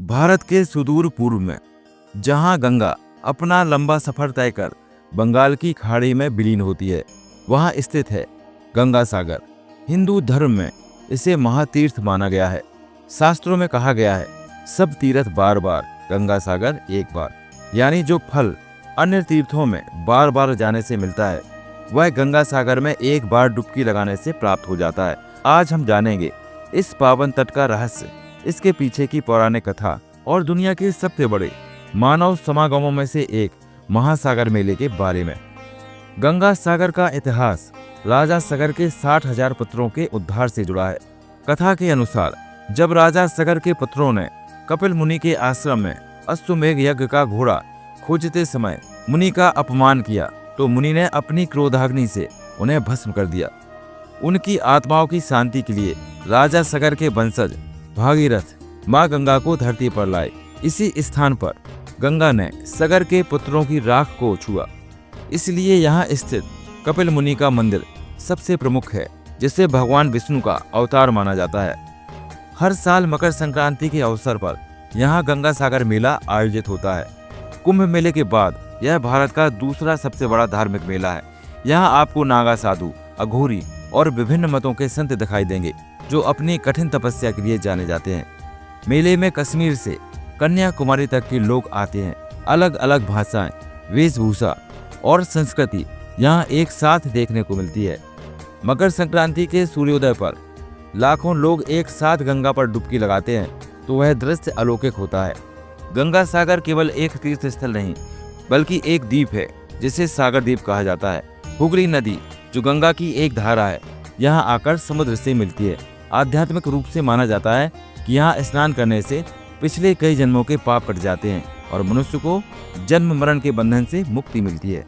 भारत के सुदूर पूर्व में जहां गंगा अपना लंबा सफर तय कर बंगाल की खाड़ी में विलीन होती है, वहां स्थित है गंगा सागर। हिंदू धर्म में इसे महातीर्थ माना गया है। शास्त्रों में कहा गया है, सब तीर्थ बार बार, गंगा सागर एक बार। यानी जो फल अन्य तीर्थों में बार बार जाने से मिलता है, वह गंगा सागर में एक बार डुबकी लगाने से प्राप्त हो जाता है। आज हम जानेंगे इस पावन तट का रहस्य, इसके पीछे की पौराणिक कथा और दुनिया के सबसे बड़े मानव समागमों में से एक महासागर मेले के बारे में। गंगा सागर का इतिहास राजा सगर के 60,000 पुत्रों के उद्धार से जुड़ा है। कथा के अनुसार जब राजा सगर के पुत्रों ने कपिल मुनि के आश्रम में अश्वमेघ यज्ञ का घोड़ा खोजते समय मुनि का अपमान किया, तो मुनि ने अपनी क्रोधाग्नि से उन्हें भस्म कर दिया। उनकी आत्माओं की शांति के लिए राजा सगर के वंशज भागीरथ मां गंगा को धरती पर लाए। इसी स्थान पर गंगा ने सगर के पुत्रों की राख को छुआ, इसलिए यहाँ स्थित कपिल मुनि का मंदिर सबसे प्रमुख है, जिसे भगवान विष्णु का अवतार माना जाता है। हर साल मकर संक्रांति के अवसर पर यहाँ गंगा सागर मेला आयोजित होता है। कुंभ मेले के बाद यह भारत का दूसरा सबसे बड़ा धार्मिक मेला है। यहाँ आपको नागा साधु, अघोरी और विभिन्न मतों के संत दिखाई देंगे, जो अपनी कठिन तपस्या के लिए जाने जाते हैं। मेले में कश्मीर से कन्याकुमारी तक के लोग आते हैं। अलग अलग भाषाएं, वेशभूषा और संस्कृति यहाँ एक साथ देखने को मिलती है। मकर संक्रांति के सूर्योदय पर लाखों लोग एक साथ गंगा पर डुबकी लगाते हैं, तो वह दृश्य अलौकिक होता है। गंगा सागर केवल एक तीर्थ स्थल नहीं, बल्कि एक द्वीप है, जिसे सागर द्वीप कहा जाता है। हुगली नदी, जो गंगा की एक धारा है, यहाँ आकर समुद्र से मिलती है। आध्यात्मिक रूप से माना जाता है कि यहाँ स्नान करने से पिछले कई जन्मों के पाप कट जाते हैं और मनुष्य को जन्म मरण के बंधन से मुक्ति मिलती है।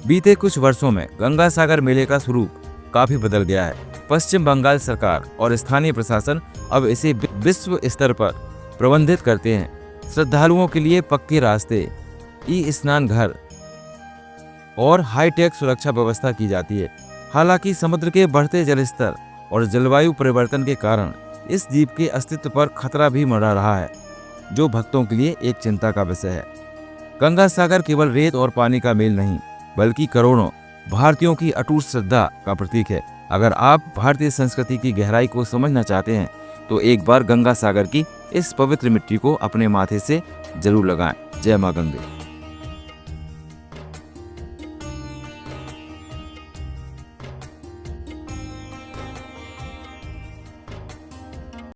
बीते कुछ वर्षों में गंगा सागर मेले का स्वरूप काफी बदल गया है। पश्चिम बंगाल सरकार और स्थानीय प्रशासन अब इसे विश्व स्तर पर प्रबंधित करते हैं। श्रद्धालुओं के लिए पक्के रास्ते, ई स्नान घर और हाईटेक सुरक्षा व्यवस्था की जाती है। हालांकि समुद्र के बढ़ते जलस्तर और जलवायु परिवर्तन के कारण इस द्वीप के अस्तित्व पर खतरा भी मंडरा रहा है, जो भक्तों के लिए एक चिंता का विषय है। गंगा सागर केवल रेत और पानी का मेल नहीं, बल्कि करोड़ों भारतीयों की अटूट श्रद्धा का प्रतीक है। अगर आप भारतीय संस्कृति की गहराई को समझना चाहते हैं, तो एक बार गंगा सागर की इस पवित्र मिट्टी को अपने माथे से जरूर लगाएं। जय मां गंगे।